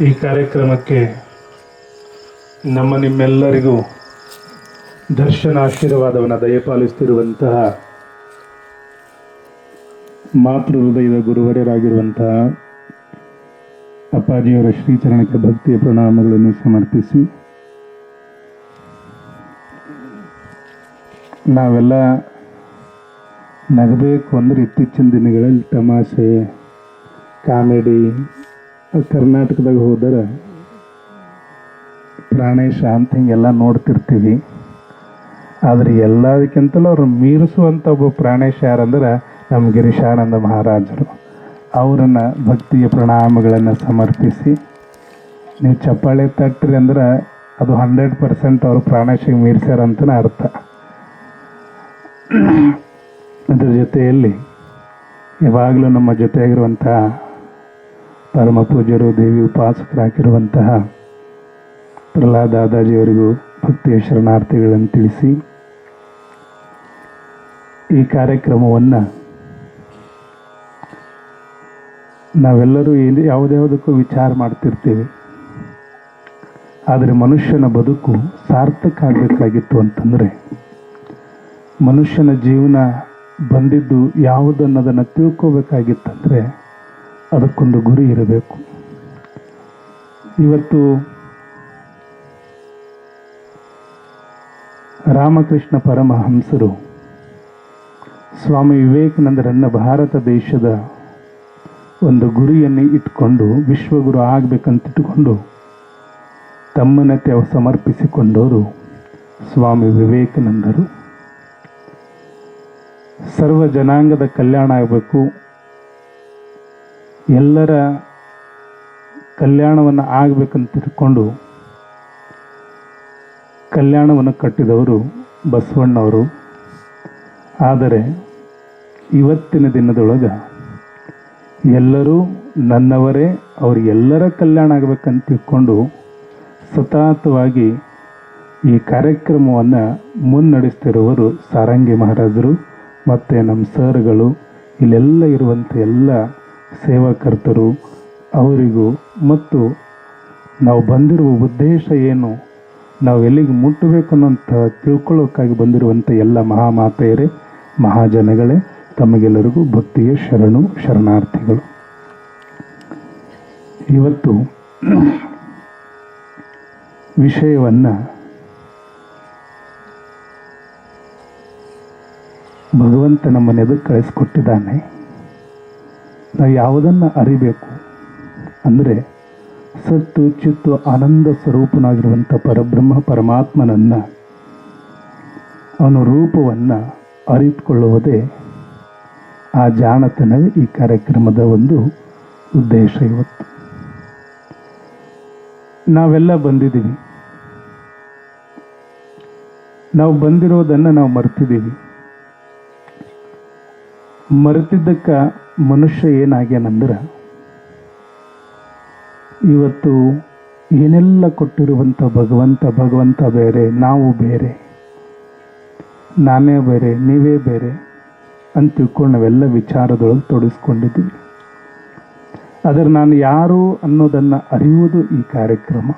ಈ ಕಾರ್ಯಕ್ರಮಕ್ಕೆ ನಮ್ಮ ನಿಮ್ಮೆಲ್ಲರಿಗೂ ದರ್ಶನ ಆಶೀರ್ವಾದವನ್ನು ದಯಪಾಲಿಸುತ್ತಿರುವಂತಹ ಮಾತೃ ಹೃದಯದ ಗುರುವರರಾಗಿರುವಂತಹ ಅಪ್ಪಾಜಿಯವರ ಶ್ರೀಚರಣಕ್ಕೆ ಭಕ್ತಿಯ ಪ್ರಣಾಮಗಳನ್ನು ಸಮರ್ಪಿಸಿ, ನಾವೆಲ್ಲ ನಗಬೇಕು ಅಂದರೆ ಇತ್ತೀಚಿನ ದಿನಗಳಲ್ಲಿ ತಮಾಷೆ ಕಾಮಿಡಿ ಕರ್ನಾಟಕದಾಗ ಹೋದರೆ ಪ್ರಾಣೇಶ ಅಂತ ಹಿಂಗೆಲ್ಲ ನೋಡ್ತಿರ್ತೀವಿ. ಆದರೆ ಎಲ್ಲದಕ್ಕಿಂತಲೂ ಅವ್ರು ಮೀರಿಸುವಂಥ ಒಬ್ಬ ಪ್ರಾಣೇಶ ಯಾರಂದ್ರೆ ನಮ್ಮ ಗಿರೀಶಾನಂದ ಮಹಾರಾಜರು. ಅವರನ್ನು ಭಕ್ತಿಯ ಪ್ರಣಾಮಗಳನ್ನು ಸಮರ್ಪಿಸಿ, ನೀವು ಚಪ್ಪಾಳೆ ತಟ್ಟ್ರಿ ಅಂದ್ರೆ ಅದು 100% ಅವರು ಪ್ರಾಣೇಶಿಗೆ ಮೀರಿಸ್ಯಾರಂತನೇ ಅರ್ಥ. ಅದರ ಜೊತೆಯಲ್ಲಿ ಯಾವಾಗಲೂ ನಮ್ಮ ಜೊತೆಯಾಗಿರುವಂತಹ ಪರಮ ಪೂಜ್ಯರು, ದೇವಿ ಉಪಾಸಕರಾಗಿರುವಂತಹ ಪ್ರಹ್ಲಾದ್ ದಾದಾಜಿಯವರಿಗೂ ಭಕ್ತಿಯ ಶರಣಾರ್ಥಿಗಳನ್ನು ತಿಳಿಸಿ, ಈ ಕಾರ್ಯಕ್ರಮವನ್ನು ನಾವೆಲ್ಲರೂ ಯಾವುದ್ಯಾವುದಕ್ಕೂ ವಿಚಾರ ಮಾಡ್ತಿರ್ತೀವಿ. ಆದರೆ ಮನುಷ್ಯನ ಬದುಕು ಸಾರ್ಥಕ ಆಗಬೇಕಾಗಿತ್ತು ಅಂತಂದರೆ ಮನುಷ್ಯನ ಜೀವನ ಬಂದಿದ್ದು ಯಾವುದನ್ನೋದನ್ನು ತಿಳ್ಕೋಬೇಕಾಗಿತ್ತಂದರೆ ಅದಕ್ಕೊಂದು ಗುರಿ ಇರಬೇಕು. ಇವತ್ತು ರಾಮಕೃಷ್ಣ ಪರಮಹಂಸರು ಸ್ವಾಮಿ ವಿವೇಕಾನಂದರನ್ನು ಭಾರತ ದೇಶದ ಒಂದು ಗುರಿಯನ್ನು ಇಟ್ಕೊಂಡು ವಿಶ್ವಗುರು ಆಗಬೇಕಂತಿಟ್ಟುಕೊಂಡು ತಮ್ಮನ್ನೇ ಸಮರ್ಪಿಸಿಕೊಂಡವರು ಸ್ವಾಮಿ ವಿವೇಕಾನಂದರು. ಸರ್ವ ಜನಾಂಗದ ಕಲ್ಯಾಣ ಆಗಬೇಕು, ಎಲ್ಲರ ಕಲ್ಯಾಣವನ್ನು ಆಗಬೇಕಂತಿಟ್ಕೊಂಡು ಕಲ್ಯಾಣವನ್ನು ಕಟ್ಟಿದವರು ಬಸವಣ್ಣವರು. ಆದರೆ ಇವತ್ತಿನ ದಿನದೊಳಗೆ ಎಲ್ಲರೂ ನನ್ನವರೇ, ಅವರಿಗೆಲ್ಲರ ಕಲ್ಯಾಣ ಆಗಬೇಕಂತ ತಿಳ್ಕೊಂಡು ಸತತವಾಗಿ ಈ ಕಾರ್ಯಕ್ರಮವನ್ನು ಮುನ್ನಡೆಸ್ತಿರುವವರು ಸಾರಂಗಿ ಮಹಾರಾಜರು ಮತ್ತು ನಮ್ಮ ಸರ್ಗಳು, ಇಲ್ಲೆಲ್ಲ ಇರುವಂಥ ಎಲ್ಲ ಸೇವಾಕರ್ತರು ಅವರಿಗೂ, ಮತ್ತು ನಾವು ಬಂದಿರುವ ಉದ್ದೇಶ ಏನು, ನಾವು ಎಲ್ಲಿಗೆ ಮುಟ್ಟಬೇಕು ಅನ್ನೋಂಥ ತಿಳ್ಕೊಳ್ಳೋಕ್ಕಾಗಿ ಬಂದಿರುವಂಥ ಎಲ್ಲ ಮಹಾಮಾತೆಯರೇ, ಮಹಾಜನಗಳೇ, ತಮಗೆಲ್ಲರಿಗೂ ಭಕ್ತಿಯ ಶರಣಾರ್ಥಿಗಳು. ಇವತ್ತು ವಿಷಯವನ್ನು ಭಗವಂತ ನಮ್ಮನ್ನು ಎದುರು ಕಳಿಸ್ಕೊಟ್ಟಿದ್ದಾನೆ. ನಾವು ಯಾವುದನ್ನು ಅರಿಬೇಕು ಅಂದರೆ ಸತ್ತು ಚಿತ್ತು ಆನಂದ ಸ್ವರೂಪನಾಗಿರುವಂಥ ಪರಬ್ರಹ್ಮ ಪರಮಾತ್ಮನನ್ನು, ಅವನ ರೂಪವನ್ನು ಅರಿತುಕೊಳ್ಳುವುದೇ ಆ ಜಾಣತನವೇ ಈ ಕಾರ್ಯಕ್ರಮದ ಒಂದು ಉದ್ದೇಶ. ಇವತ್ತು ನಾವೆಲ್ಲ ಬಂದಿದ್ದೀವಿ, ನಾವು ಬಂದಿರೋದನ್ನು ನಾವು ಮರ್ತಿದ್ದೀವಿ. ಮರೆತಿದ್ದಕ್ಕೆ ಮನುಷ್ಯ ಏನಾಗ್ಯಾನಂದ್ರೆ ಇವತ್ತು ಏನೆಲ್ಲ ಕೊಟ್ಟಿರುವಂಥ ಭಗವಂತ ಬೇರೆ, ನಾವು ಬೇರೆ, ನಾನೇ ಬೇರೆ, ನೀವೇ ಬೇರೆ ಅಂತ ತಿಳ್ಕೊಂಡು ನಾವೆಲ್ಲ ವಿಚಾರದೊಳಗೆ ತೊಡಗಿಸ್ಕೊಂಡಿದ್ದೀವಿ. ಆದರೆ ನಾನು ಯಾರು ಅನ್ನೋದನ್ನು ಅರಿಯುವುದು ಈ ಕಾರ್ಯಕ್ರಮ.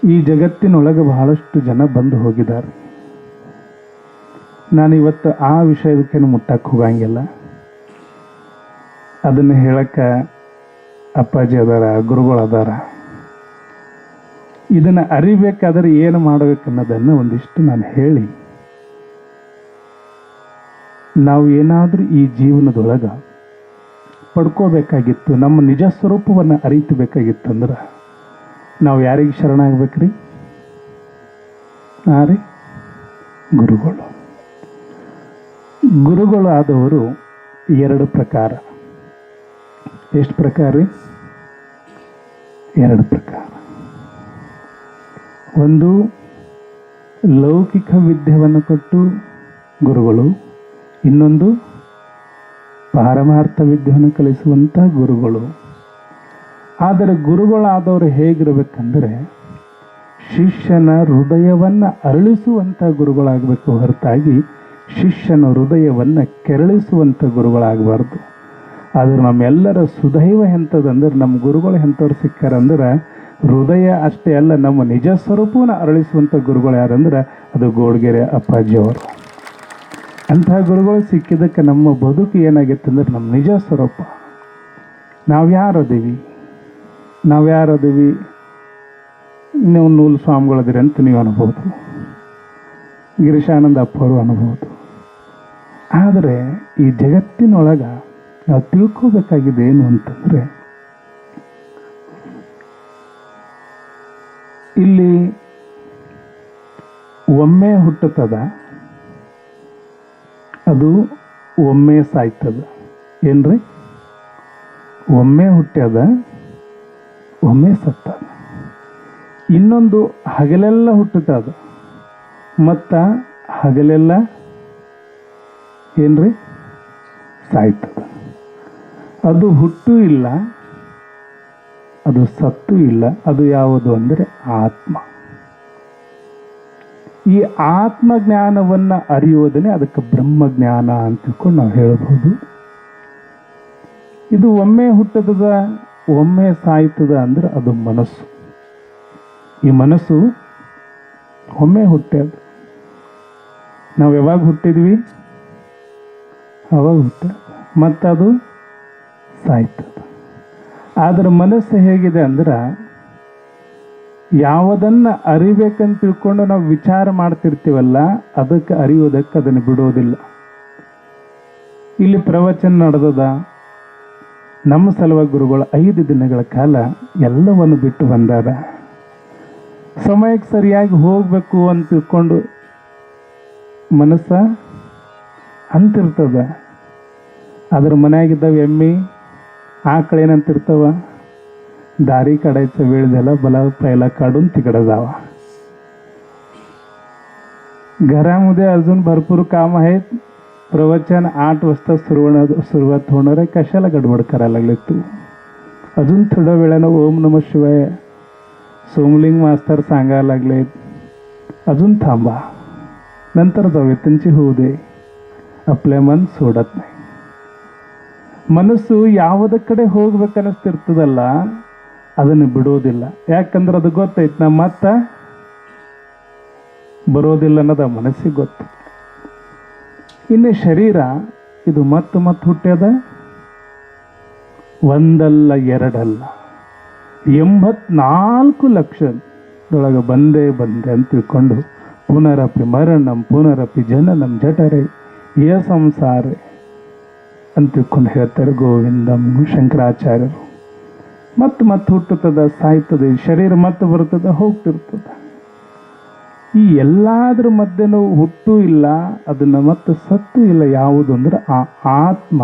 ಈ ಜಗತ್ತಿನೊಳಗೆ ಬಹಳಷ್ಟು ಜನ ಬಂದು ಹೋಗಿದ್ದಾರೆ. ನಾನಿವತ್ತು ಆ ವಿಷಯಕ್ಕೇನು ಮುಟ್ಟಕ್ಕೆ ಹೋಗಂಗಿಲ್ಲ. ಅದನ್ನು ಹೇಳಕ್ಕೆ ಅಪ್ಪಾಜಿ ಅದಾರ, ಗುರುಗಳು ಅದಾರ. ಇದನ್ನು ಅರಿಬೇಕಾದ್ರೆ ಏನು ಮಾಡಬೇಕನ್ನೋದನ್ನು ಒಂದಿಷ್ಟು ನಾನು ಹೇಳಿ, ನಾವು ಏನಾದರೂ ಈ ಜೀವನದೊಳಗೆ ಪಡ್ಕೋಬೇಕಾಗಿತ್ತು, ನಮ್ಮ ನಿಜ ಸ್ವರೂಪವನ್ನು ಅರಿತಬೇಕಾಗಿತ್ತಂದ್ರೆ ನಾವು ಯಾರಿಗೆ ಶರಣಾಗಬೇಕ್ರಿ? ರೀ ಗುರುಗಳು. ಗುರುಗಳು ಆದವರು ಎರಡು ಪ್ರಕಾರ. ಎಷ್ಟು ಪ್ರಕಾರ ರೀ? ಎರಡು ಪ್ರಕಾರ. ಒಂದು ಲೌಕಿಕ ವಿದ್ಯೆಯನ್ನು ಕೊಟ್ಟು ಗುರುಗಳು, ಇನ್ನೊಂದು ಪಾರಮಾರ್ಥ ವಿದ್ಯೆಯನ್ನು ಕಲಿಸುವಂಥ ಗುರುಗಳು. ಆದರೆ ಗುರುಗಳಾದವರು ಹೇಗಿರಬೇಕಂದ್ರೆ ಶಿಷ್ಯನ ಹೃದಯವನ್ನು ಅರಳಿಸುವಂಥ ಗುರುಗಳಾಗಬೇಕು ಹೊರತಾಗಿ ಶಿಷ್ಯನ ಹೃದಯವನ್ನು ಕೆರಳಿಸುವಂಥ ಗುರುಗಳಾಗಬಾರ್ದು. ಆದ್ರೆ ನಮ್ಮೆಲ್ಲರ ಸುದೈವ ಎಂಥದಂದ್ರೆ ನಮ್ಮ ಗುರುಗಳು ಎಂಥವ್ರು ಸಿಕ್ಕಾರಂದ್ರೆ ಹೃದಯ ಅಷ್ಟೇ ಅಲ್ಲ, ನಮ್ಮ ನಿಜ ಸ್ವರೂಪವನ್ನು ಅರಳಿಸುವಂಥ ಗುರುಗಳು ಯಾರಂದ್ರೆ ಅದು ಗೋಡ್ಗೆರೆ ಅಪ್ಪಾಜಿಯವರು. ಅಂತಹ ಗುರುಗಳು ಸಿಕ್ಕಿದ್ದಕ್ಕೆ ನಮ್ಮ ಬದುಕು ಏನಾಗಿತ್ತು ಅಂದ್ರೆ ನಮ್ಮ ನಿಜ ಸ್ವರೂಪ ನಾವ್ಯಾರದೀವಿ ನೀವು ನೂಲು ಸ್ವಾಮಿಗಳದಿರಿ ಅಂತ ನೀವು ಅನ್ಬೋದು, ಗಿರೀಶಾನಂದ ಅಪ್ಪವರು ಅನ್ಬೋದು. ಆದರೆ ಈ ಜಗತ್ತಿನೊಳಗೆ ನಾವು ತಿಳ್ಕೋಬೇಕಾಗಿದೆ ಏನು ಅಂತಂದರೆ, ಇಲ್ಲಿ ಒಮ್ಮೆ ಹುಟ್ಟುತ್ತದ, ಅದು ಒಮ್ಮೆ ಸಾಯ್ತದ. ಏನ್ರಿ? ಒಮ್ಮೆ ಹುಟ್ಟ್ಯದ, ಒಮ್ಮೆ ಸತ್ತದ. ಇನ್ನೊಂದು ಹಗಲೆಲ್ಲ ಹುಟ್ಟುತ್ತದ, ಮತ್ತು ಹಗಲೆಲ್ಲ ಏನ್ರಿ ಸಾಯ್ತದ. ಅದು ಹುಟ್ಟು ಇಲ್ಲ, ಅದು ಸತ್ತು ಇಲ್ಲ. ಅದು ಯಾವುದು ಅಂದರೆ ಆತ್ಮ. ಈ ಆತ್ಮಜ್ಞಾನವನ್ನು ಅರಿಯೋದನ್ನೇ ಅದಕ್ಕೆ ಬ್ರಹ್ಮಜ್ಞಾನ ಅಂತ ತಿಳ್ಕೊಂಡು ನಾವು ಹೇಳ್ಬೋದು. ಇದು ಒಮ್ಮೆ ಹುಟ್ಟದ, ಒಮ್ಮೆ ಸಾಯ್ತದ ಅಂದ್ರೆ ಅದು ಮನಸ್ಸು. ಈ ಮನಸ್ಸು ಒಮ್ಮೆ ಹುಟ್ಟ್ಯದ. ನಾವು ಯಾವಾಗ ಹುಟ್ಟಿದ್ವಿ? ಅವಾಗ ಹುಟ್ಟ್ಯದ, ಮತ್ತದು ಸಾಯ್ತದ. ಆದರೆ ಮನಸ್ಸು ಹೇಗಿದೆ ಅಂದ್ರೆ, ಯಾವುದನ್ನು ಅರಿಬೇಕಂತ ತಿಳ್ಕೊಂಡು ನಾವು ವಿಚಾರ ಮಾಡ್ತಿರ್ತೀವಲ್ಲ, ಅದಕ್ಕೆ ಅರಿಯೋದಕ್ಕೆ ಅದನ್ನು ಬಿಡೋದಿಲ್ಲ. ಇಲ್ಲಿ ಪ್ರವಚನ ನಡೆದದ, ನಮ್ಮ ಸಲುವಾಗಿ ಗುರುಗಳು 5 ದಿನಗಳ ಕಾಲ ಎಲ್ಲವನ್ನು ಬಿಟ್ಟು ಬಂದಾರ. ಸಮಯಕ್ಕೆ ಸರಿಯಾಗಿ ಹೋಗಬೇಕು ಅಂತ ತಿಳ್ಕೊಂಡು ಮನಸ್ಸ ಅಂತಿರ್ತದ. ಅದ್ರ ಮನೆಯಾಗಿದ್ದಾವ ಎಮ್ಮಿ ಆಕಳೇನಂತಿರ್ತಾವ, दारी काढायचा वेळ झाला, मला पहिला काढून तिकडे जावा. घरामध्ये अजून भरपूर काम आहेत. प्रवचन 8 वाजता सुरुवात होणार आहे. कशाला गडबड करायला लागले तू? अजून थोड्या वेळानं ओम नमः शिवाय सोमलिंग मास्तर सांगायला लागलेत, अजून थांबा, नंतर जाऊया, त्यांची होऊ दे. आपल्या मन सोडत नाही. ಮನಸ್ಸು ಯಾವುದ ಕಡೆ ಹೋಗ್ಬೇಕನ್ನಿಸ್ತಿರ್ತದಲ್ಲ, ಅದನ್ನು ಬಿಡೋದಿಲ್ಲ. ಯಾಕಂದ್ರೆ ಅದು ಗೊತ್ತೈತೆ, ನಮ್ಮ ಮತ್ತೆ ಬರೋದಿಲ್ಲ ಅನ್ನೋದು ಆ ಮನಸ್ಸಿಗೆ ಗೊತ್ತು. ಇನ್ನು ಶರೀರ ಇದು ಮತ್ತೆ ಹುಟ್ಟ್ಯದ, ಒಂದಲ್ಲ ಎರಡಲ್ಲ, 84 ಲಕ್ಷದೊಳಗೆ ಬಂದೆ ಅಂತ ತಿಳ್ಕೊಂಡು ಪುನರಪಿ ಮರಣಂ ಪುನರಪಿ ಜನನಂ ಜಠರೇ ಯೇ ಸಂಸಾರೇ ಅಂತ ತಿಳ್ಕೊಂಡು ಹೇಳ್ತಾರೆ ಗೋವಿಂದಂ ಶಂಕರಾಚಾರ್ಯರು. ಮತ್ತೆ ಹುಟ್ಟುತ್ತದೆ, ಸಾಯ್ತದೆ, ಶರೀರ ಮತ್ತೆ ಬರ್ತದೆ, ಹೋಗ್ತಿರ್ತದೆ. ಈ ಎಲ್ಲಾದ್ರ ಮಧ್ಯೆನೂ ಹುಟ್ಟು ಇಲ್ಲ, ಅದನ್ನು ಮತ್ತೆ ಸತ್ತು ಇಲ್ಲ. ಯಾವುದು ಅಂದ್ರೆ ಆ ಆತ್ಮ.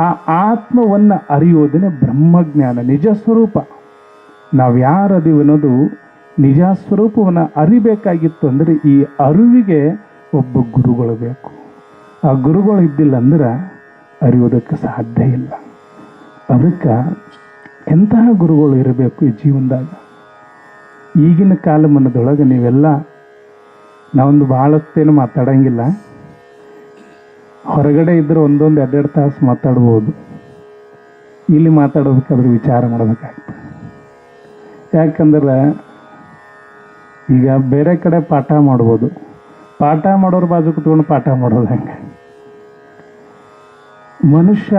ಆ ಆತ್ಮವನ್ನು ಅರಿಯೋದನ್ನೇ ಬ್ರಹ್ಮಜ್ಞಾನ, ನಿಜ ಸ್ವರೂಪ. ನಾವು ಯಾರದೀವಿ ಅನ್ನೋದು ನಿಜ ಸ್ವರೂಪವನ್ನು ಅರಿಬೇಕಾಗಿತ್ತು. ಅಂದರೆ ಈ ಅರಿವಿಗೆ ಒಬ್ಬ ಗುರುಗಳು ಬೇಕು. ಆ ಗುರುಗಳು ಇದ್ದಿಲ್ಲ ಅಂದ್ರೆ ಅರಿಯೋದಕ್ಕೆ ಸಾಧ್ಯ ಇಲ್ಲ. ಅದಕ್ಕೆ ಎಂತಹ ಗುರುಗಳು ಇರಬೇಕು ಈ ಜೀವನದಾಗ. ಈಗಿನ ಕಾಲಮಾನದೊಳಗೆ ನೀವೆಲ್ಲ, ನಾವೊಂದು ಭಾಳಷ್ಟೇನು ಮಾತಾಡಂಗಿಲ್ಲ. ಹೊರಗಡೆ ಇದ್ದರೆ 1-2 ತಾಸು ಮಾತಾಡ್ಬೋದು. ಇಲ್ಲಿ ಮಾತಾಡೋದಕ್ಕಾದ್ರೆ ವಿಚಾರ ಮಾಡಬೇಕಾಗ್ತದೆ. ಯಾಕಂದ್ರೆ ಈಗ ಬೇರೆ ಕಡೆ ಪಾಠ ಮಾಡ್ಬೋದು, ಪಾಠ ಮಾಡೋರ ಬಾಜು ಕುತ್ಕೊಂಡು ಪಾಠ ಮಾಡೋದು ಹಂಗೆ. ಮನುಷ್ಯ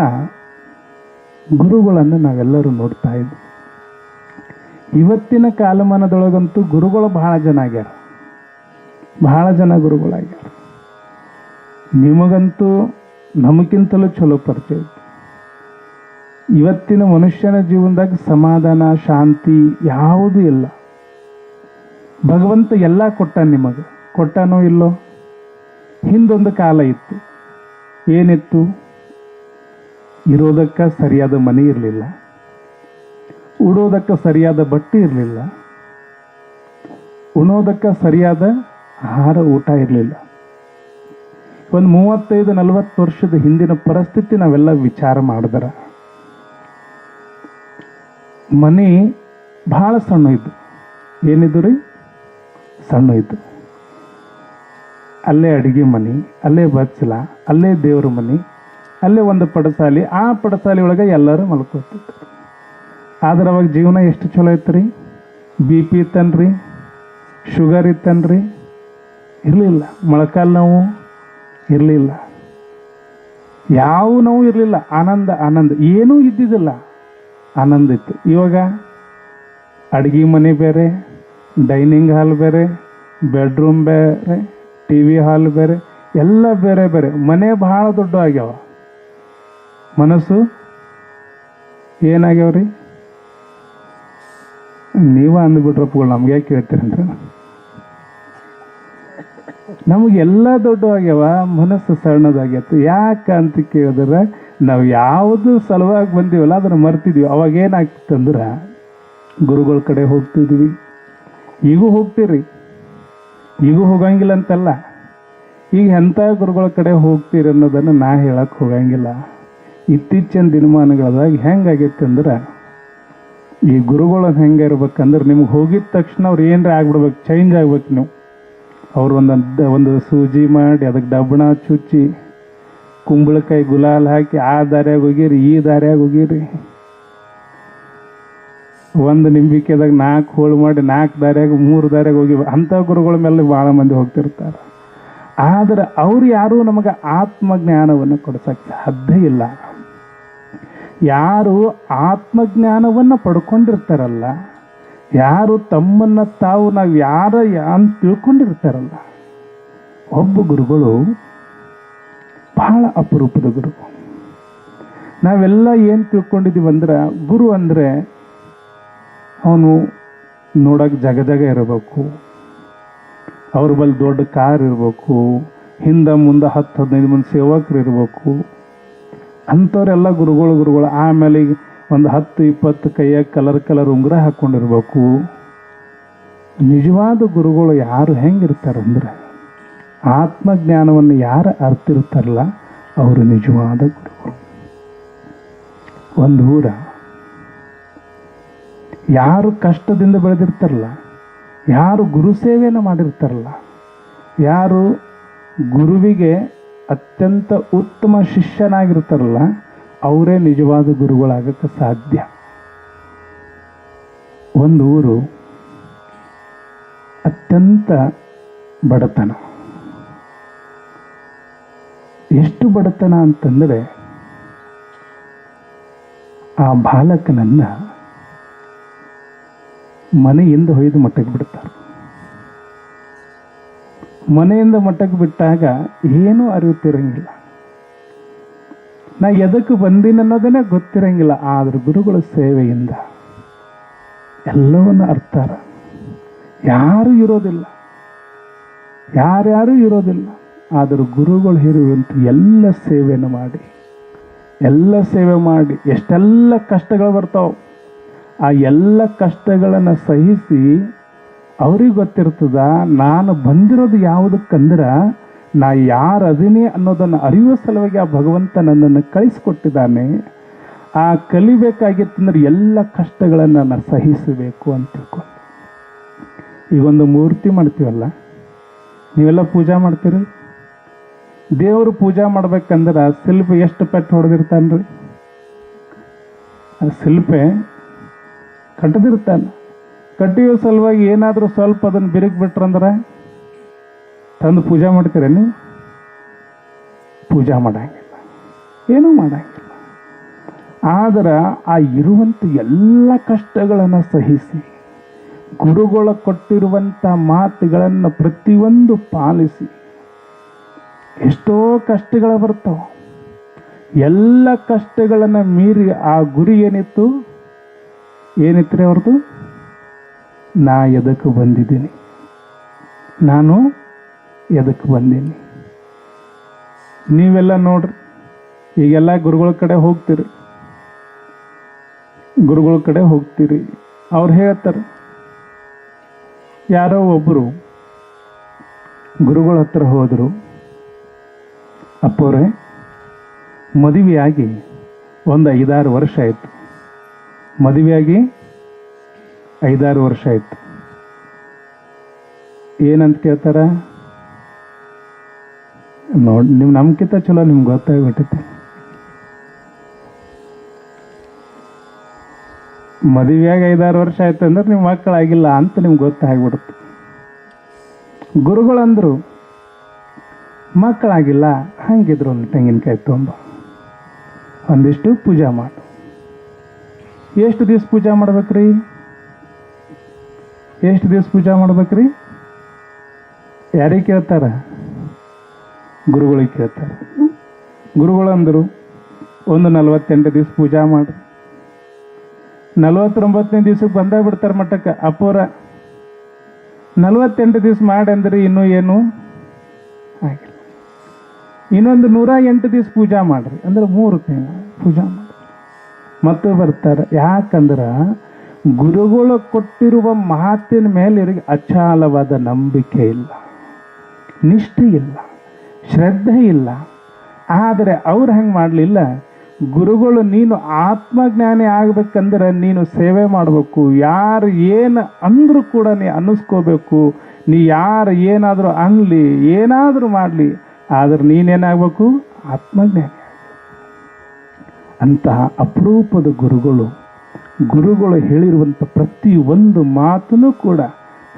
ಗುರುಗಳನ್ನು ನಾವೆಲ್ಲರೂ ನೋಡ್ತಾ ಇದ್ವಿ. ಇವತ್ತಿನ ಕಾಲಮಾನದೊಳಗಂತೂ ಗುರುಗಳು ಬಹಳ ಜನ ಆಗ್ಯಾರ, ಬಹಳ ಜನ ಗುರುಗಳಾಗ್ಯಾರ. ನಿಮಗಂತೂ ನಮಗಿಂತಲೂ ಚಲೋ ಪರಿಚಯ ಐತಿ. ಇವತ್ತಿನ ಮನುಷ್ಯನ ಜೀವನದಾಗ ಸಮಾಧಾನ, ಶಾಂತಿ ಯಾವುದೂ ಇಲ್ಲ. ಭಗವಂತ ಎಲ್ಲ ಕೊಟ್ಟಾನ, ನಿಮಗೆ ಕೊಟ್ಟಾನೋ ಇಲ್ಲೋ? ಹಿಂದೊಂದು ಕಾಲ ಇತ್ತು. ಏನಿತ್ತು? ಇರೋದಕ್ಕೆ ಸರಿಯಾದ ಮನೆ ಇರಲಿಲ್ಲ, ಉಡೋದಕ್ಕೆ ಸರಿಯಾದ ಬಟ್ಟೆ ಇರಲಿಲ್ಲ, ಉಣೋದಕ್ಕೆ ಸರಿಯಾದ ಆಹಾರ ಊಟ ಇರಲಿಲ್ಲ. ಒಂದು 35-40 ವರ್ಷದ ಹಿಂದಿನ ಪರಿಸ್ಥಿತಿ ನಾವೆಲ್ಲ ವಿಚಾರ ಮಾಡಿದ್ರೆ, ಮನೆ ಭಾಳ ಸಣ್ಣ ಇದ್ದು. ಏನಿದ್ದು ರೀ? ಸಣ್ಣ ಇದ್ದು. ಅಲ್ಲೇ ಅಡುಗೆ ಮನೆ, ಅಲ್ಲೇ ಬಚ್ಚಲ, ಅಲ್ಲೇ ದೇವ್ರ ಮನೆ, ಅಲ್ಲೇ ಒಂದು ಪಡಸಾಲಿ, ಆ ಪಡಸಾಲಿ ಒಳಗೆ ಎಲ್ಲರೂ ಮಲ್ಕೋತಿದ್ರು. ಆದ್ರೆ ಅವಾಗ ಜೀವನ ಎಷ್ಟು ಚಲೋ ಇತ್ತು ರೀ. ಬಿ ಪಿ ಇತ್ತನ್ರಿ, ಶುಗರ್ ಇತ್ತನ್ರಿ, ಇರಲಿಲ್ಲ. ಮೊಳಕಾಲು ನೋವು ಇರಲಿಲ್ಲ, ಯಾವ ನೋವು ಇರಲಿಲ್ಲ. ಆನಂದ ಆನಂದ, ಏನೂ ಇದ್ದಿದ್ದಿಲ್ಲ, ಆನಂದ ಇತ್ತು. ಇವಾಗ ಅಡುಗೆ ಮನೆ ಬೇರೆ, ಡೈನಿಂಗ್ ಹಾಲ್ ಬೇರೆ, ಬೆಡ್ರೂಮ್ ಬೇರೆ, ಟಿ ವಿ ಹಾಲ್ ಬೇರೆ, ಎಲ್ಲ ಬೇರೆ ಬೇರೆ. ಮನೆ ಭಾಳ ದೊಡ್ಡ ಆಗ್ಯಾವ, ಮನಸ್ಸು ಏನಾಗ್ಯಾವ ರೀ? ನೀವ ಅಂದ್ಬಿಟ್ರಪ್ಪಗಳು, ನಮ್ಗೆ ಯಾಕೆ ಕೇಳ್ತೀರಂತ. ನಮಗೆಲ್ಲ ದೊಡ್ಡ ಆಗ್ಯಾವ, ಮನಸ್ಸು ಸಣ್ಣದಾಗ್ಯತ್ತು. ಯಾಕೆ ಅಂತ ಕೇಳಿದ್ರೆ ನಾವು ಯಾವುದು ಸಲುವಾಗಿ ಬಂದೀವಲ್ಲ ಅದನ್ನು ಮರ್ತಿದ್ವಿ. ಅವಾಗ ಏನಾಗ್ತಿತ್ತಂದ್ರೆ ಗುರುಗಳ ಕಡೆ ಹೋಗ್ತಿದ್ವಿ, ಈಗೂ ಹೋಗ್ತೀರಿ, ಈಗೂ ಹೋಗಂಗಿಲ್ಲ ಅಂತಲ್ಲ. ಈಗ ಎಂಥ ಗುರುಗಳ ಕಡೆ ಹೋಗ್ತೀರಿ ಅನ್ನೋದನ್ನು ನಾ ಹೇಳಕ್ಕೆ ಹೋಗಂಗಿಲ್ಲ. ಇತ್ತೀಚಿನ ದಿನಮಾನಗಳದಾಗ ಹೆಂಗಾಗೈತೆ ಅಂದ್ರೆ, ಈ ಗುರುಗಳು ಹೆಂಗೆ ಇರ್ಬೇಕಂದ್ರೆ ನಿಮ್ಗೆ ಹೋಗಿದ ತಕ್ಷಣ ಅವ್ರು ಏನರ ಆಗ್ಬಿಡ್ಬೇಕು, ಚೇಂಜ್ ಆಗ್ಬೇಕು. ನೀವು ಅವ್ರು ಒಂದು ಸೂಜಿ ಮಾಡಿ ಅದಕ್ಕೆ ಡಬ್ಬಣ ಚುಚ್ಚಿ ಕುಂಬಳಕಾಯಿ ಗುಲಾಲ್ ಹಾಕಿ ಆ ದಾರ್ಯಾಗ ಹೋಗಿರಿ, ಈ ದಾರ್ಯಾಗ ಹೋಗಿರಿ, ಒಂದು ನಿಂಬಿಕೆದಾಗ 4 ಹೋಳು ಮಾಡಿ 4 ದಾರ್ಯಾಗ 3 ದಾರ್ಯಾಗ ಹೋಗಿ, ಅಂಥ ಗುರುಗಳ ಮೇಲೆ ಭಾಳ ಮಂದಿ ಹೋಗ್ತಿರ್ತಾರೆ. ಆದರೆ ಅವ್ರು ಯಾರೂ ನಮಗೆ ಆತ್ಮಜ್ಞಾನವನ್ನು ಕೊಡಿಸೋಕ್ಕೆ ಸಾಧ್ಯ ಇಲ್ಲ. ಯಾರು ಆತ್ಮಜ್ಞಾನವನ್ನು ಪಡ್ಕೊಂಡಿರ್ತಾರಲ್ಲ, ಯಾರು ತಮ್ಮನ್ನು ತಾವು ನಾವು ಅಂತ ತಿಳ್ಕೊಂಡಿರ್ತಾರಲ್ಲ, ಒಬ್ಬ ಗುರುಗಳು ಬಹಳ ಅಪರೂಪದ ಗುರು. ನಾವೆಲ್ಲ ಏನು ತಿಳ್ಕೊಂಡಿದ್ದೀವಿ ಅಂದ್ರೆ, ಗುರು ಅಂದರೆ ಅವನು ನೋಡೋಕೆ ಜಗ ಇರಬೇಕು, ಅವ್ರ ಬಳಿ ದೊಡ್ಡ ಕಾರ್ ಇರಬೇಕು, ಹಿಂದೆ ಮುಂದೆ 10-15 ಮಂದಿ ಸೇವಕರು ಇರಬೇಕು, ಅಂಥವರೆಲ್ಲ ಗುರುಗಳು. ಆಮೇಲೆ ಒಂದು 10-20 ಕೈಯಾಗ ಕಲರ್ ಉಂಗುರ ಹಾಕ್ಕೊಂಡಿರ್ಬೇಕು. ನಿಜವಾದ ಗುರುಗಳು ಯಾರು ಹೆಂಗಿರ್ತಾರಂದ್ರೆ, ಆತ್ಮಜ್ಞಾನವನ್ನು ಯಾರು ಅರ್ತಿರ್ತಾರಲ್ಲ ಅವರು ನಿಜವಾದ ಗುರುಗಳು. ಒಂದು ಊರ ಯಾರು ಕಷ್ಟದಿಂದ ಬೆಳೆದಿರ್ತಾರಲ್ಲ, ಯಾರು ಗುರು ಸೇವೆಯನ್ನು ಮಾಡಿರ್ತಾರಲ್ಲ, ಯಾರು ಗುರುವಿಗೆ ಅತ್ಯಂತ ಉತ್ತಮ ಶಿಷ್ಯನಾಗಿರ್ತಾರಲ್ಲ, ಅವರೇ ನಿಜವಾದ ಗುರುಗಳಾಗಕ್ಕೆ ಸಾಧ್ಯ. ಒಂದು ಊರು ಅತ್ಯಂತ ಬಡತನ. ಎಷ್ಟು ಬಡತನ ಅಂತಂದರೆ, ಆ ಬಾಲಕನನ್ನ ಮನೆಯಿಂದ ಹೊಯ್ದು ಮಠಕ್ಕೆ ಬಿಡ್ತಾರೆ. ಮನೆಯಿಂದ ಮಠಕ್ಕೆ ಬಿಟ್ಟಾಗ ಏನೂ ಅರಿಯುತ್ತಿರಂಗಿಲ್ಲ, ನಾ ಎದಕ್ಕೆ ಬಂದೀನಿ ಅನ್ನೋದನ್ನೇ ಗೊತ್ತಿರಂಗಿಲ್ಲ. ಆದ್ರೆ ಗುರುಗಳ ಸೇವೆಯಿಂದ ಎಲ್ಲವನ್ನು ಅರ್ಥಾರ. ಯಾರೂ ಇರೋದಿಲ್ಲ, ಯಾರ್ಯಾರೂ ಇರೋದಿಲ್ಲ. ಆದರೂ ಗುರುಗಳು ಇರುವಂಥ ಎಲ್ಲ ಸೇವೆಯನ್ನು ಮಾಡಿ ಎಷ್ಟೆಲ್ಲ ಕಷ್ಟಗಳು ಬರ್ತಾವೆ, ಆ ಎಲ್ಲ ಕಷ್ಟಗಳನ್ನು ಸಹಿಸಿ ಅವ್ರಿಗೆ ಗೊತ್ತಿರ್ತದ ನಾನು ಬಂದಿರೋದು ಯಾವುದಕ್ಕಂದ್ರೆ ನಾ ಯಾರು ಅದೀನಿ ಅನ್ನೋದನ್ನು ಅರಿಯುವ ಸಲುವಾಗಿ ಆ ಭಗವಂತ ನನ್ನನ್ನು ಕಳಿಸ್ಕೊಟ್ಟಿದ್ದಾನೆ. ಆ ಕಲಿಬೇಕಾಗಿತ್ತಂದ್ರೆ ಎಲ್ಲ ಕಷ್ಟಗಳನ್ನು ನಾನು ಸಹಿಸಬೇಕು ಅಂತ ತಿಳ್ಕೊಂಡು. ಈಗೊಂದು ಮೂರ್ತಿ ಮಾಡ್ತೀವಲ್ಲ, ನೀವೆಲ್ಲ ಪೂಜಾ ಮಾಡ್ತೀರಿ. ದೇವರು ಪೂಜಾ ಮಾಡ್ಬೇಕಂದ್ರೆ ಶಿಲ್ಪಿ ಎಷ್ಟು ಪೆಟ್ಟು ಹೊಡೆದಿರ್ತಾನ್ರಿ. ಆ ಶಿಲ್ಪೆ ಕಟ್ಟದಿರ್ತಾನೆ. ಕಟ್ಟಿಯೋ ಸಲುವಾಗಿ ಏನಾದರೂ ಸ್ವಲ್ಪ ಅದನ್ನು ಬಿರುಕು ಬಿಟ್ರಂದ್ರೆ ತಂದು ಪೂಜಾ ಮಾಡ್ತೀರ ನೀವು? ಪೂಜಾ ಮಾಡಂಗಿಲ್ಲ, ಏನೂ ಮಾಡಂಗಿಲ್ಲ. ಆದ್ರೆ ಆ ಇರುವಂಥ ಎಲ್ಲ ಕಷ್ಟಗಳನ್ನು ಸಹಿಸಿ ಗುರುಗಳ ಕೊಟ್ಟಿರುವಂಥ ಮಾತುಗಳನ್ನು ಪ್ರತಿಯೊಂದು ಪಾಲಿಸಿ ಎಷ್ಟೋ ಕಷ್ಟಗಳು ಬರ್ತಾವೆ. ಎಲ್ಲ ಕಷ್ಟಗಳನ್ನು ಮೀರಿ ಆ ಗುರಿ ಏನಿತ್ತು ರೀ ಅವ್ರದ್ದು? ನಾ ಎದಕ್ಕೆ ಬಂದಿದ್ದೀನಿ, ನಾನು ಎದಕ್ಕೆ ಬಂದೀನಿ. ನೀವೆಲ್ಲ ನೋಡ್ರಿ, ಈಗೆಲ್ಲ ಗುರುಗಳ ಕಡೆ ಹೋಗ್ತೀರಿ. ಅವ್ರು ಹೇಳ್ತಾರೆ, ಯಾರೋ ಒಬ್ಬರು ಗುರುಗಳ ಹತ್ರ ಹೋದರು, ಅಪ್ಪೋರೆ ಮದುವೆಯಾಗಿ ಒಂದು 5-6 ವರ್ಷ ಆಯಿತು. ಮದುವೆಯಾಗಿ 5-6 ವರ್ಷ ಆಯಿತು. ಏನಂತ ಕೇಳ್ತಾರ ನೋಡಿ, ನೀವು ನಮ್ಗಿಂತ ಚಲೋ ನಿಮ್ಗೆ ಗೊತ್ತಾಗ್ಬಿಟ್ಟೈತೆ. ಮದುವೆಯಾಗಿ 5-6 ವರ್ಷ ಆಯ್ತು ಅಂದ್ರೆ ನಿಮ್ಮ ಮಕ್ಕಳಾಗಿಲ್ಲ ಅಂತ ನಿಮ್ಗೆ ಗೊತ್ತಾಗ್ಬಿಡುತ್ತೆ. ಗುರುಗಳಂದರು ಮಕ್ಕಳಾಗಿಲ್ಲ, ಹಂಗಿದ್ರು ಒಂದು ತೆಂಗಿನಕಾಯಿ ತುಂಬ ಒಂದಿಷ್ಟು ಪೂಜೆ ಮಾಡು. ಎಷ್ಟು ದಿವಸ ಪೂಜೆ ಮಾಡ್ಬೇಕ್ರಿ? ಎಷ್ಟು ದಿವಸ ಪೂಜೆ ಮಾಡ್ಬೇಕ್ರಿ? ಯಾರಿಗೆ ಕೇಳ್ತಾರ? ಗುರುಗಳಿಗೆ ಕೇಳ್ತಾರೆ. ಗುರುಗಳಂದರು ಒಂದು 48 ದಿವಸ ಪೂಜೆ ಮಾಡಿ 49ನೇ ದಿವ್ಸಕ್ಕೆ ಬಂದೇ ಬಿಡ್ತಾರೆ ಮಠಕ್ಕೆ. ಅಪ್ಪೋರ 48 ದಿವಸ ಮಾಡಿ ಅಂದ್ರೆ ಇನ್ನೂ ಏನು ಆಗಿಲ್ಲ. ಇನ್ನೊಂದು 108 ದಿವಸ ಪೂಜಾ ಮಾಡ್ರಿ ಅಂದ್ರೆ 3 ತಿಂಗಳು ಪೂಜಾ ಮಾಡಿ ಮತ್ತು ಬರ್ತಾರೆ. ಯಾಕಂದ್ರೆ ಗುರುಗಳು ಕೊಟ್ಟಿರುವ ಮಾತಿನ ಮೇಲೆ ಇವರಿಗೆ ಅಚಲವಾದ ನಂಬಿಕೆ ಇಲ್ಲ, ನಿಷ್ಠೆ ಇಲ್ಲ, ಶ್ರದ್ಧೆ ಇಲ್ಲ. ಆದರೆ ಅವ್ರು ಹಂಗೆ ಮಾಡಲಿಲ್ಲ. ಗುರುಗಳು ನೀನು ಆತ್ಮಜ್ಞಾನಿ ಆಗ್ಬೇಕಂದ್ರೆ ನೀನು ಸೇವೆ ಮಾಡಬೇಕು. ಯಾರು ಏನು ಅಂದರೂ ಕೂಡ ನೀ ಅನ್ನಿಸ್ಕೋಬೇಕು. ನೀ ಯಾರು ಏನಾದರೂ ಅನ್ನಲಿ, ಏನಾದರೂ ಮಾಡಲಿ, ಆದ್ರೆ ನೀನೇನಾಗಬೇಕು? ಆತ್ಮಜ್ಞಾನಿ. ಅಂತಹ ಅಪರೂಪದ ಗುರುಗಳು ಹೇಳಿರುವಂಥ ಪ್ರತಿಯೊಂದು ಮಾತನ್ನು ಕೂಡ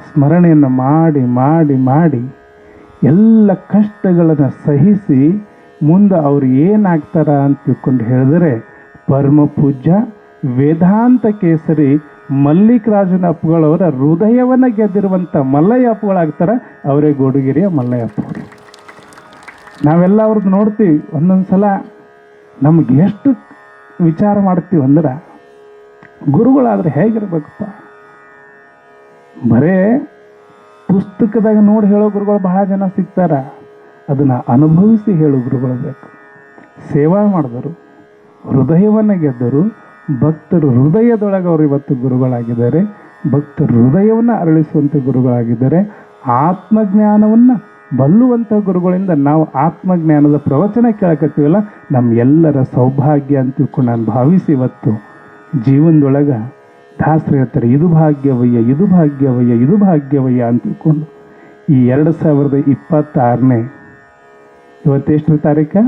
ಸ್ಮರಣೆಯನ್ನು ಮಾಡಿ ಮಾಡಿ ಮಾಡಿ ಎಲ್ಲ ಕಷ್ಟಗಳನ್ನು ಸಹಿಸಿ ಮುಂದೆ ಅವ್ರು ಏನಾಗ್ತಾರ ಅಂತ ತಿಳ್ಕೊಂಡು ಹೇಳಿದರೆ ಪರಮ ಪೂಜ್ಯ ವೇದಾಂತ ಕೇಸರಿ ಮಲ್ಲಿಕರಾಜನ ಅಪ್ಪುಗಳವರ ಹೃದಯವನ್ನು ಗೆದ್ದಿರುವಂಥ ಮಲ್ಲಯ್ಯ ಅಪ್ಪುಗಳಾಗ್ತಾರೆ. ಅವರೇ ಗೋಡುಗೆರೆಯ ಮಲ್ಲಯ್ಯ ಅಪ್ಪುಗಳು. ನಾವೆಲ್ಲ ಅವ್ರದ್ದು ನೋಡ್ತೀವಿ. ಒಂದೊಂದು ಸಲ ನಮ್ಗೆ ಎಷ್ಟು ವಿಚಾರ ಮಾಡ್ತೀವಿ ಅಂದ್ರೆ ಗುರುಗಳಾದರೆ ಹೇಗಿರ್ಬೇಕಪ್ಪ. ಬರೇ ಪುಸ್ತಕದಾಗ ನೋಡಿ ಹೇಳೋ ಗುರುಗಳು ಬಹಳ ಜನ ಸಿಗ್ತಾರ. ಅದನ್ನು ಅನುಭವಿಸಿ ಹೇಳೋ ಗುರುಗಳು ಬೇಕು. ಸೇವಾ ಮಾಡಿದರು, ಹೃದಯವನ್ನು ಗೆದ್ದರು, ಭಕ್ತರ ಹೃದಯದೊಳಗೆ ಅವರು ಇವತ್ತು ಗುರುಗಳಾಗಿದ್ದಾರೆ. ಭಕ್ತರ ಹೃದಯವನ್ನು ಅರಳಿಸುವಂಥ ಗುರುಗಳಾಗಿದ್ದಾರೆ. ಆತ್ಮಜ್ಞಾನವನ್ನು ಬಲ್ಲುವಂಥ ಗುರುಗಳಿಂದ ನಾವು ಆತ್ಮಜ್ಞಾನದ ಪ್ರವಚನ ಕೇಳಕತ್ತೀವಲ್ಲ, ನಮ್ಮ ಎಲ್ಲರ ಸೌಭಾಗ್ಯ ಅಂತ ತಿಳ್ಕೊಂಡು ನಾನು ಭಾವಿಸಿ ಇವತ್ತು ಜೀವನದೊಳಗೆ ದಾಸರು ಹೇಳ್ತಾರೆ, ಇದು ಭಾಗ್ಯವಯ್ಯ, ಇದು ಭಾಗ್ಯವಯ್ಯ, ಇದು ಭಾಗ್ಯವಯ್ಯ ಅಂತ ತಿಳ್ಕೊಂಡು ಈ 2026ನೇ ಇವತ್ತೆಷ್ಟು ತಾರೀಕು?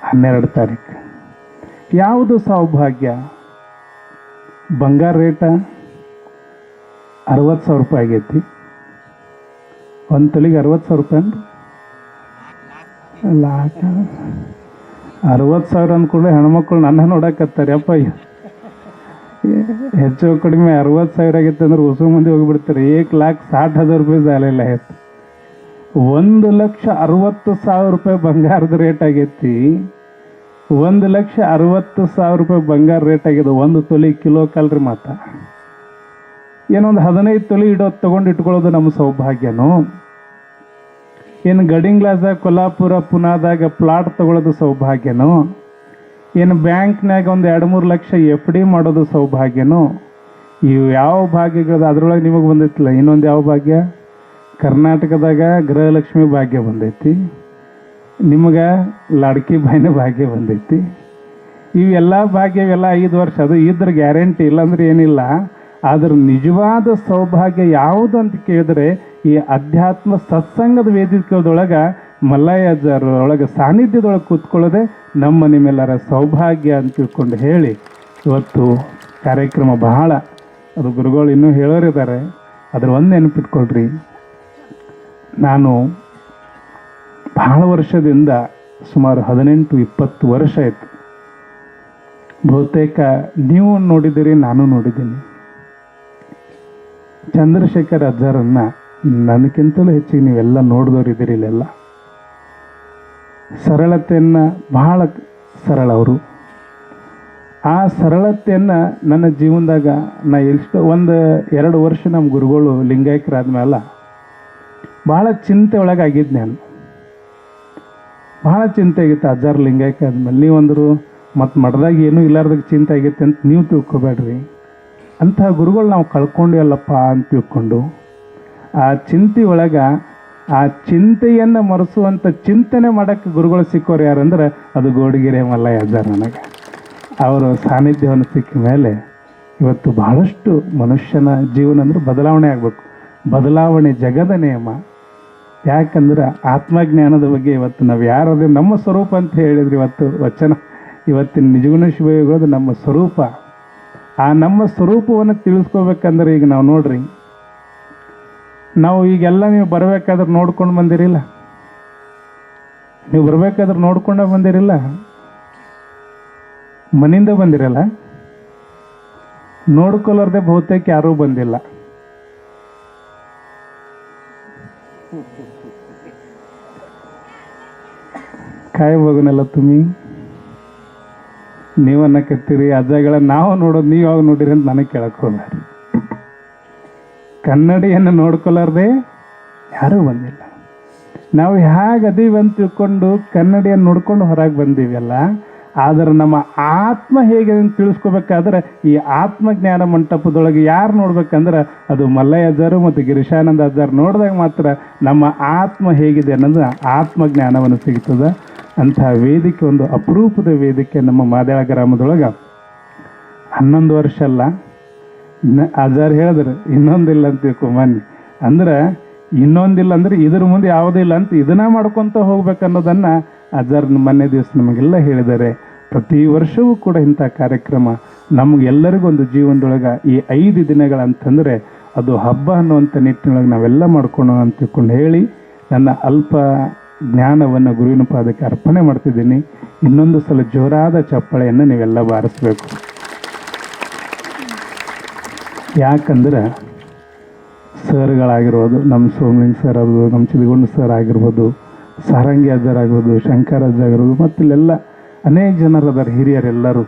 12 ತಾರೀಕು. ಯಾವುದು ಸೌಭಾಗ್ಯ? ಬಂಗಾರ ರೇಟ 60,000 ರೂಪಾಯಿ ಆಗೈತಿ. ಒಂದು ತೊಲಿಗೆ 60,000 ರೂಪಾಯಿ ಅಂದ್ರೆ ಲಾಖ 60,000 ಅಂದ್ಕೊಂಡ್ರೆ ಹೆಣ್ಮಕ್ಳು ನನ್ನ ನೋಡಕತ್ತಾರೆ. ಅಪ್ಪ ಹೆಚ್ಚು ಕಡಿಮೆ 60,000 ಆಗೈತೆ ಅಂದ್ರೆ ಹೊಸ ಮಂದಿ ಹೋಗಿಬಿಡ್ತಾರೆ. 1,60,000 ರೂಪಾಯಿ ಸಾಲಿಲ್ಲ ಆಯ್ತು. 1,60,000 ರೂಪಾಯಿ ಬಂಗಾರದ ರೇಟ್ ಆಗೈತಿ. 1,60,000 ರೂಪಾಯಿ ಬಂಗಾರ ರೇಟ್ ಆಗಿದೆ. 1 ತೊಲಿ ಕಿಲೋ ಕಲ್ರಿ. ಮಾತ ಏನೊಂದು 15 ತೊಲಿ ತೊಗೊಂಡು ಇಟ್ಕೊಳ್ಳೋದು ನಮ್ಮ ಸೌಭಾಗ್ಯನೋ? ಏನು ಗಡಿಂಗ್ಲಾದಾಗ ಕೊಲ್ಲಾಪುರ ಪುನಾದಾಗ ಪ್ಲಾಟ್ ತಗೊಳ್ಳೋದು ಸೌಭಾಗ್ಯನೋ? ಏನು ಬ್ಯಾಂಕ್ನಾಗ ಒಂದು 2-3 ಲಕ್ಷ FD ಮಾಡೋದು ಸೌಭಾಗ್ಯನೋ? ಇವು ಯಾವ ಭಾಗ್ಯಗಳು ಅದರೊಳಗೆ ನಿಮಗೆ ಬಂದೈತಿಲ್ಲ. ಇನ್ನೊಂದು ಯಾವ ಭಾಗ್ಯ? ಕರ್ನಾಟಕದಾಗ ಗೃಹಲಕ್ಷ್ಮಿ ಭಾಗ್ಯ ಬಂದೈತಿ, ನಿಮಗೆ ಲಾಡ್ಕಿ ಬಾಯಿನ ಭಾಗ್ಯ ಬಂದೈತಿ. ಇವೆಲ್ಲ ಭಾಗ್ಯವೆಲ್ಲ 5 ವರ್ಷ ಅದು ಇದ್ರ ಗ್ಯಾರಂಟಿ ಇಲ್ಲಾಂದ್ರೆ ಏನಿಲ್ಲ. ಆದ್ರೆ ನಿಜವಾದ ಸೌಭಾಗ್ಯ ಯಾವುದು ಅಂತ ಕೇಳಿದ್ರೆ ಈ ಅಧ್ಯಾತ್ಮ ಸತ್ಸಂಗದ ವೇದಿಕೆಯೊಳಗೆ ಮಲ್ಲಯ್ಯಜರೊಳಗೆ ಸಾನ್ನಿಧ್ಯದೊಳಗೆ ಕೂತ್ಕೊಳ್ಳೋದೆ ನಮ್ಮ ನಿಮ್ಮೆಲ್ಲರ ಸೌಭಾಗ್ಯ ಅಂತ ತಿಳ್ಕೊಂಡು ಹೇಳಿ ಇವತ್ತು ಕಾರ್ಯಕ್ರಮ ಬಹಳ ಅದು ಗುರುಗಳು ಇನ್ನೂ ಹೇಳೋರಿದ್ದಾರೆ. ಅದ್ರ ಒಂದು ನೆನಪಿಟ್ಕೊಳ್ರಿ, ನಾನು ಬಹಳ ವರ್ಷದಿಂದ ಸುಮಾರು 18-20 ವರ್ಷ ಆಯಿತು. ಬಹುತೇಕ ನೀವು ನೋಡಿದ್ದೀರಿ, ನಾನು ನೋಡಿದ್ದೀನಿ. ಚಂದ್ರಶೇಖರ್ ಅಜ್ಜರನ್ನ ನನಗಿಂತಲೂ ಹೆಚ್ಚಿಗೆ ನೀವೆಲ್ಲ ನೋಡಿದವರಿದ್ದೀರಿ. ಇಲ್ಲೆಲ್ಲ ಸರಳತೆಯನ್ನು ಬಹಳ ಸರಳ ಅವರು. ಆ ಸರಳತೆಯನ್ನು ನನ್ನ ಜೀವನದಾಗ ನಾ ಎಷ್ಟು 1-2 ವರ್ಷ ನಮ್ಮ ಗುರುಗಳು ಲಿಂಗಾಯಕರಾದ್ಮೇಲೆ ಭಾಳ ಚಿಂತೆ ಒಳಗಾಗಿದ್ದು. ನಾನು ಭಾಳ ಚಿಂತೆ ಆಗಿತ್ತು ಅಜ್ಜಾರು ಲಿಂಗಾಯಕ ಆದ್ಮೇಲೆ. ನೀವಂದರು ಮತ್ತು ಮಠದಾಗ ಏನೂ ಇಲ್ಲಾರ್ದಾಗ ಚಿಂತೆ ಆಗೈತೆ ಅಂತ ನೀವು ತಿಳ್ಕೊಬೇಡ್ರಿ. ಅಂತಹ ಗುರುಗಳು ನಾವು ಕಳ್ಕೊಂಡೇವಲ್ಲಪ್ಪ ಅಂತ ತಿಳ್ಕೊಂಡು ಆ ಚಿಂತೆ ಒಳಗೆ ಆ ಚಿಂತೆಯನ್ನು ಮರೆಸುವಂಥ ಚಿಂತನೆ ಮಾಡೋಕ್ಕೆ ಗುರುಗಳು ಸಿಕ್ಕೋರು ಯಾರಂದ್ರೆ ಅದು ಗೋಡಿಗೆರೆ ಮಲ್ಲಯ್ಯ ಅಜ್ಜಾರ್. ನನಗೆ ಅವರ ಸಾನ್ನಿಧ್ಯವನ್ನು ಸಿಕ್ಕ ಮೇಲೆ ಇವತ್ತು ಬಹಳಷ್ಟು ಮನುಷ್ಯನ ಜೀವನ ಅಂದ್ರೆ ಬದಲಾವಣೆ ಆಗಬೇಕು. ಬದಲಾವಣೆ ಜಗದ ನಿಯಮ. ಯಾಕಂದ್ರೆ ಆತ್ಮಜ್ಞಾನದ ಬಗ್ಗೆ ಇವತ್ತು ನಾವು ಯಾರಾದ್ರೂ ನಮ್ಮ ಸ್ವರೂಪ ಅಂತ ಹೇಳಿದ್ರಿ. ಇವತ್ತು ವಚನ ಇವತ್ತಿನ ನಿಜಗುಣ ಶಿವಯೋಗದ ನಮ್ಮ ಸ್ವರೂಪ ಆ ನಮ್ಮ ಸ್ವರೂಪವನ್ನು ತಿಳಿಸ್ಕೋಬೇಕಂದ್ರೆ ಈಗ ನಾವು ನೋಡ್ರಿ, ನಾವು ಈಗೆಲ್ಲ ನೀವು ಬರಬೇಕಾದ್ರೆ ನೋಡ್ಕೊಂಡು ಬಂದಿರಿಲ್ಲ, ನೀವು ಬರಬೇಕಾದ್ರೆ ನೋಡ್ಕೊಂಡ ಬಂದಿರಿಲ್ಲ, ಮನೆಯಿಂದ ಬಂದಿರಲ್ಲ, ನೋಡ್ಕೊಳ್ಳೋರ್ದೆ ಬಹುತೇಕ ಯಾರೂ ಬಂದಿಲ್ಲ. ಕಾಯಿ ಹೋಗೋನಲ್ಲ ತುಮಿ, ನೀವು ಅನ್ನಕತ್ತೀರಿ ಅಜ್ಜಗಳ ನಾವು ನೋಡೋದು ನೀವು ಯಾವಾಗ ನೋಡಿರಿ ಅಂತ ನನಗೆ ಕೇಳಕ್ಕೆ ಹೋಗ್ರಿ. ಕನ್ನಡಿಯನ್ನು ನೋಡ್ಕೊಳ್ಳಾರ್ದೆ ಯಾರೂ ಬಂದಿಲ್ಲ. ನಾವು ಹೇಗೆ ಅದೀವಿ ಅಂತ ತಿಳ್ಕೊಂಡು ಕನ್ನಡಿಯನ್ನು ನೋಡ್ಕೊಂಡು ಹೊರಗೆ ಬಂದೀವಲ್ಲ, ಆದರೆ ನಮ್ಮ ಆತ್ಮ ಹೇಗೆ ಅಂತ ತಿಳಿಸ್ಕೋಬೇಕಾದ್ರೆ ಈ ಆತ್ಮಜ್ಞಾನ ಮಂಟಪದೊಳಗೆ ಯಾರು ನೋಡ್ಬೇಕಂದ್ರೆ ಅದು ಮಲ್ಲಯ್ಯ ಅಜ್ಜಾರು ಮತ್ತು ಗಿರೀಶಾನಂದ ಅಜ್ಜಾರು ನೋಡಿದಾಗ ಮಾತ್ರ ನಮ್ಮ ಆತ್ಮ ಹೇಗಿದೆ ಅನ್ನೋದು ಆತ್ಮಜ್ಞಾನವನ್ನು ಸಿಗ್ತದೆ. ಅಂತಹ ವೇದಿಕೆ, ಒಂದು ಅಪರೂಪದ ವೇದಿಕೆ ನಮ್ಮ ಮಾದೇಳ ಗ್ರಾಮದೊಳಗೆ 11 ವರ್ಷ ಅಲ್ಲ, ಅಜ್ಜಾರು ಹೇಳಿದ್ರು ಇನ್ನೊಂದಿಲ್ಲ ಅಂತ ತಿಳ್ಕೊಂಬನ್ನಿ. ಅಂದ್ರೆ ಇನ್ನೊಂದಿಲ್ಲ ಅಂದರೆ ಇದ್ರ ಮುಂದೆ ಯಾವುದೂ ಇಲ್ಲ ಅಂತ ಇದನ್ನ ಮಾಡ್ಕೊತ ಹೋಗ್ಬೇಕನ್ನೋದನ್ನು ಅಜ್ಜಾರು ಮೊನ್ನೆ ದಿವಸ ನಮಗೆಲ್ಲ ಹೇಳಿದ್ದಾರೆ. ಪ್ರತಿ ವರ್ಷವೂ ಕೂಡ ಇಂಥ ಕಾರ್ಯಕ್ರಮ ನಮಗೆಲ್ಲರಿಗೂ ಒಂದು ಜೀವನದೊಳಗೆ ಈ 5 ದಿನಗಳಂತಂದರೆ ಅದು ಹಬ್ಬ ಅನ್ನುವಂಥ ನಿಟ್ಟಿನೊಳಗೆ ನಾವೆಲ್ಲ ಮಾಡ್ಕೊಳ್ಳೋಣ ಅಂತ ತಿಳ್ಕೊಂಡು ಹೇಳಿ ನನ್ನ ಅಲ್ಪ ಜ್ಞಾನವನ್ನು ಗುರುವಿನ ಪಾದಕ್ಕೆ ಅರ್ಪಣೆ ಮಾಡ್ತಿದ್ದೀನಿ. ಇನ್ನೊಂದು ಸಲ ಜೋರಾದ ಚಪ್ಪಾಳೆಯನ್ನು ನೀವೆಲ್ಲ ಬಾರಿಸ್ಬೇಕು. ಯಾಕಂದ್ರೆ ಸರ್ಗಳಾಗಿರ್ಬೋದು, ನಮ್ಮ ಸೋಮಲಿಂಗ್ ಸರ್ ಆಗ್ಬೋದು, ನಮ್ಮ ಚಿದಗೊಂಡ ಸರ್ ಆಗಿರ್ಬೋದು, ಸಾರಂಗಿ ಅಜ್ಜರಾಗಿರ್ಬೋದು, ಶಂಕರ್ ಅಜ್ಜ ಆಗಿರ್ಬೋದು, ಮತ್ತು ಇಲ್ಲೆಲ್ಲ ಅನೇಕ ಜನರು ಅದಾರ, ಹಿರಿಯರೆಲ್ಲರೂ.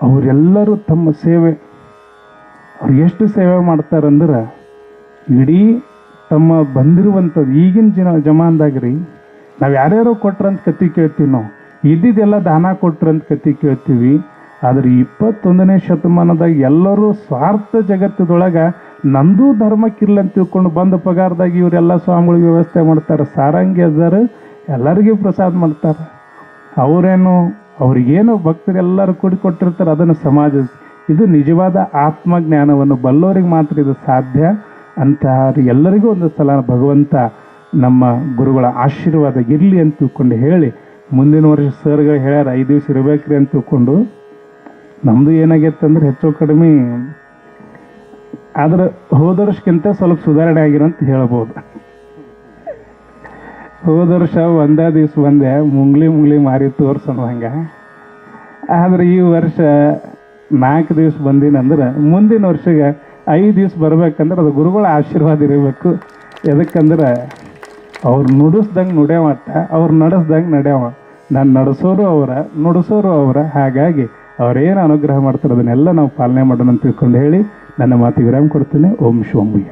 ಅವರೆಲ್ಲರೂ ತಮ್ಮ ಸೇವೆ, ಅವ್ರು ಎಷ್ಟು ಸೇವೆ ಮಾಡ್ತಾರಂದ್ರೆ ಇಡೀ ತಮ್ಮ ಬಂದಿರುವಂಥದ್ದು ಈಗಿನ ಜಮಾನ್ದಾಗ್ರಿ ನಾವು ಯಾರ್ಯಾರೋ ಕೊಟ್ರಂತ ಕತೆ ಕೇಳ್ತೀವಿ, ನಾವು ಇದ್ದಿದ್ದೆಲ್ಲ ದಾನ ಕೊಟ್ರಂತ ಕತೆ ಕೇಳ್ತೀವಿ. ಆದರೆ 21ನೇ ಶತಮಾನದಾಗ ಎಲ್ಲರೂ ಸ್ವಾರ್ಥ ಜಗತ್ತದೊಳಗೆ ನಂದು ಧರ್ಮಕ್ಕಿಲ್ಲ ಅಂತ ತಿಳ್ಕೊಂಡು ಬಂದ ಪಗಾರದಾಗ ಇವರೆಲ್ಲ ಸ್ವಾಮಿಗಳಿಗೆ ವ್ಯವಸ್ಥೆ ಮಾಡ್ತಾರೆ. ಸಾರಂಗಿ ಅಜ್ಜಾರು ಎಲ್ಲರಿಗೂ ಪ್ರಸಾದ ಮಾಡ್ತಾರೆ. ಅವ್ರಿಗೇನು ಭಕ್ತರೆಲ್ಲರೂ ಕೂಡಿ ಕೊಟ್ಟಿರ್ತಾರೆ ಅದನ್ನು ಸಮಾಜ, ಇದು ನಿಜವಾದ ಆತ್ಮಜ್ಞಾನವನ್ನು ಬಲ್ಲವರಿಗೆ ಮಾತ್ರ ಇದು ಸಾಧ್ಯ. ಅಂತಹ ಎಲ್ಲರಿಗೂ ಒಂದು ಸಲ ಭಗವಂತ ನಮ್ಮ ಗುರುಗಳ ಆಶೀರ್ವಾದ ಇರಲಿ ಅಂತ ತಿಳ್ಕೊಂಡು ಹೇಳಿ, ಮುಂದಿನ ವರ್ಷ ಸರ್ಗಳು ಹೇಳ್ಯಾರ 5 ದಿವಸ ಇರಬೇಕ್ರಿ ಅಂತ ತಿಳ್ಕೊಂಡು, ನಮ್ಮದು ಏನಾಗೈತೆ ಅಂದ್ರೆ ಹೆಚ್ಚು ಕಡಿಮೆ ಆದ್ರೆ ಹೋದ ವರ್ಷಕ್ಕಿಂತ ಸ್ವಲ್ಪ ಸುಧಾರಣೆ ಆಗಿರಂತ ಹೇಳ್ಬೋದು. ಹೋದ ವರ್ಷ ಒಂದೇ ದಿವ್ಸ ಬಂದೆ ಮುಂಗ್ಲಿ ಮಾರಿ ತೋರ್ಸೋಣ ಹಂಗೆ. ಆದ್ರೆ ಈ ವರ್ಷ 4 ದಿವ್ಸ ಬಂದಿನಂದ್ರೆ ಮುಂದಿನ ವರ್ಷಗೆ 5 ದಿವ್ಸ ಬರ್ಬೇಕಂದ್ರೆ ಅದು ಗುರುಗಳ ಆಶೀರ್ವಾದ ಇರಬೇಕು. ಎದಕ್ಕಂದ್ರೆ ಅವ್ರು ನುಡಿಸ್ದಂಗೆ ನುಡ್ಯಾವ, ಅವ್ರು ನಡೆಸ್ದಂಗೆ ನಡೆಯವ. ನಾನು ನಡೆಸೋರು ಅವರ, ನುಡಿಸೋರು ಅವರ. ಹಾಗಾಗಿ ಅವರೇನು ಅನುಗ್ರಹ ಮಾಡ್ತಾರೆ ಅದನ್ನೆಲ್ಲ ನಾವು ಪಾಲನೆ ಮಾಡೋಣ ಅಂತ ತಿಳ್ಕೊಂಡು ಹೇಳಿ ನನ್ನ ಮಾತು ವಿರಾಮ ಕೊಡ್ತೀನಿ. ಓಂ ಶಿವಮಯ್ಯ.